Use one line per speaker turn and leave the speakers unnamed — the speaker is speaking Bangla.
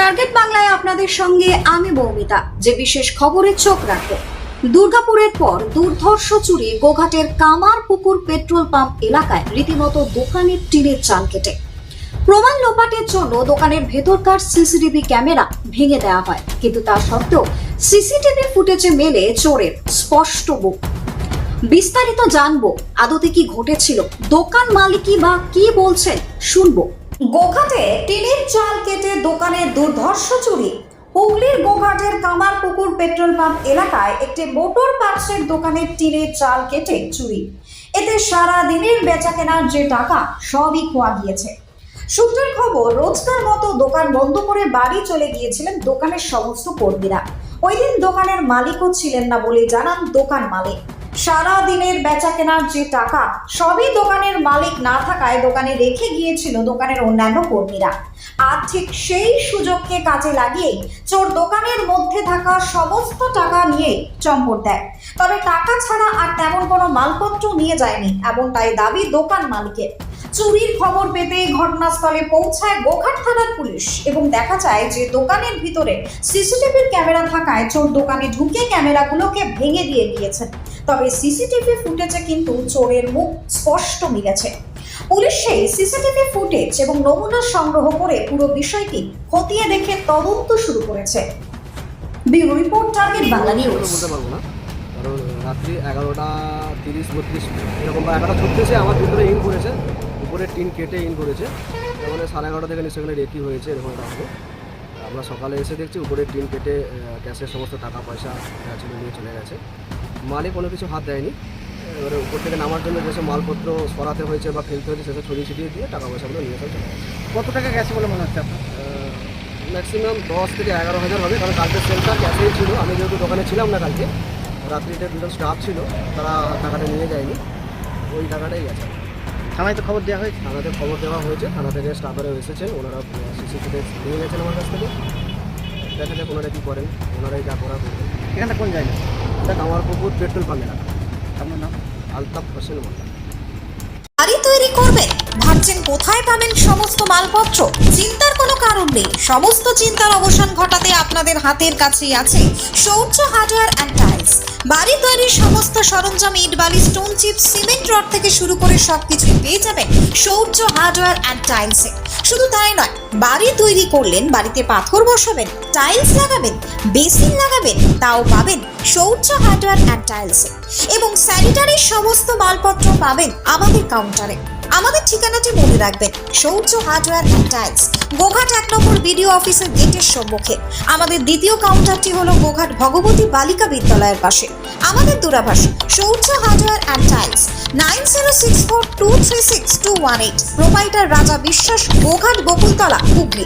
টার্গেট বাংলায় আপনাদের সঙ্গে আমি মৌমিতা। যে বিশেষ খবরে চোখ রাখবো, দুর্গাপুরের পর দুর্ধর্ষ চুরি গোঘাটের কামারপুকুর পেট্রোল পাম্প এলাকায় রীতিমতো দোকানের টিনের চাল কেটে প্রমাণ লোপাটের জন্য দোকানের ভেতরকার সিসিটিভি ক্যামেরা ভেঙে দেওয়া হয়, কিন্তু তা সত্ত্বেও সিসিটিভি ফুটেজে মেলে চোরের স্পষ্ট মুখ। বিস্তারিত জানবো, আদতে কি ঘটেছিল, দোকান মালিকই বা কি বলছেন শুনবো। গোঘাটে টিনের চাল কেটে দোকানের দুর্ধর্ষ চুরি। হুগলির গোঘাটের কামারপুকুর পেট্রোল পাম্প এলাকায় একটি মোটর পার্টসের দোকানের টিনের চাল কেটে চুরি। এতে সারা দিনের বেচা কেনার যে টাকা সবই খোয়া গিয়েছে। সূত্রের খবর, রোজকার মতো দোকান বন্ধ করে বাড়ি চলে গিয়েছিলেন দোকানের সমস্ত কর্মীরা। ওই দিন দোকানের মালিকও ছিলেন না বলে জানান দোকান মালিক। সারা দিনের বেচা কেনার যে টাকা সবই দোকানের মালিক না থাকায় দোকানে রেখে গিয়েছিল দোকানের অন্যান্য কর্মীরা। আর ঠিক সেই সুযোগকে কাজে লাগিয়েই চোর দোকানের মধ্যে থাকা সমস্ত টাকা নিয়ে চম্পট দেয়। তবে টাকা ছাড়া আর তেমন কোনো মালপত্র নিয়ে যায়নি, এমনটাই দাবি দোকান মালিকের। চুরির খবর পেতে ঘটনাস্থলে পৌঁছায় গোঘাট থানার পুলিশ এবং দেখা যায় যে দোকানের ভিতরে সিসিটিভির ক্যামেরা থাকায় চোর দোকানে ঢুকে ক্যামেরাগুলোকে ভেঙে দিয়ে গিয়েছেন। তবে সিসিটিভি ফুটেজে কিন্তু চোরের মুখ স্পষ্ট মিলেছে। পুলিশ সেই সিসিটিভি ফুটেজ এবং নমুনা সংগ্রহ করে পুরো বিষয়টি খতিয়ে দেখে তদন্ত শুরু করেছে। Bureau report, target Bangla news.
বলতে পারবো না, কারণ রাত্রি 11:30-32 এরকম বা 11:36 আমার ভিতরে ইন করেছে, উপরে টিন কেটে ইন করেছে। মানে 11:30 থেকে সেখানে রেকি হয়েছে, এরকম একটা হবে। আমরা সকালে এসে দেখছি উপরে টিন কেটে ক্যাশের সমস্ত টাকা পয়সা ছিল নিয়ে চলে গেছে। মালিক কোনো কিছু হাত দেয়নি। এবারে উপর থেকে নামার জন্য যেসব মালপত্র সরাতে হয়েছে বা ফেলতে হয়েছে সেসব ছড়িয়ে ছিটিয়ে দিয়ে টাকা পয়সাগুলো নিয়ে চলে গেছে।
কত টাকা গেছে বলে মনে হচ্ছে আপনার?
ম্যাক্সিমাম 10 থেকে 11,000 হবে, কারণ কালকে সেলটা ক্যাশেই ছিল। আমি যেহেতু দোকানে ছিলাম না কালকে, রাত্রিতে দুজন স্টাফ ছিল, তারা টাকাটা নিয়ে যায়নি, ওই টাকাটাই গেছে।
থানায় তো খবর দেওয়া হয়েছে?
থানাতে খবর দেওয়া হয়েছে, থানা থেকে স্টাফেরা এসেছেন, ওনারা সিসিটিভি নিয়ে গেছেন আমার কাছ থেকে। দেখা যাক ওনারা কী করেন, ওনারাই যা করা করবেন।
এখানটা কোন জায়গা?
এটা কামারপুকুর পেট্রোল পাম্প এলাকা।
আপনার নাম?
আলতাফ হোসেন মোল্লা।
বাড়ি তৈরি করবেন, ভাবছেন কোথায় পাবেন সমস্ত মালপত্র? চিন্তার কোনো কারণ নেই। সমস্ত চিন্তার অবসান ঘটাতে আপনাদের হাতের কাছেই আছে শৌর্য হার্ডওয়্যার অ্যান্ড টাইলস। বাড়ি তৈরির সমস্ত সরঞ্জাম, ইট, বালি, স্টোন চিপ, সিমেন্ট রড থেকে শুরু করে সবকিছু পেয়ে যাবেন শৌর্য হার্ডওয়্যার অ্যান্ড টাইলসে। শুধু তাই নয়, বাড়ি তৈরি করলেন, বাড়িতে পাথর বসাবেন, টাইলস লাগাবেন, বেসিন লাগাবেন, তাও পাবেন শৌর্য হার্ডওয়্যার অ্যান্ড টাইলসে। এবং স্যানিটারির সমস্ত মালপত্র পাবেন আমাদের কাউন্টারে। আমাদের ঠিকানাটি মনে রাখবেন, Shaurya hardware and tiles, Goghat 1 নম্বর বিডিও অফিসের গেটের সম্মুখে। আমাদের দ্বিতীয় কাউন্টারটি হলো গোঘাট ভগবতী বালিকা বিদ্যালয়ের পাশে। আমাদের দূরভাষ শৌর্য হার্ডওয়্যার অ্যান্ড টাইলস, 9064236218। প্রোপাইটার রাজা বিশ্বাস, গোঘাট বকুলতলা, হুগলি।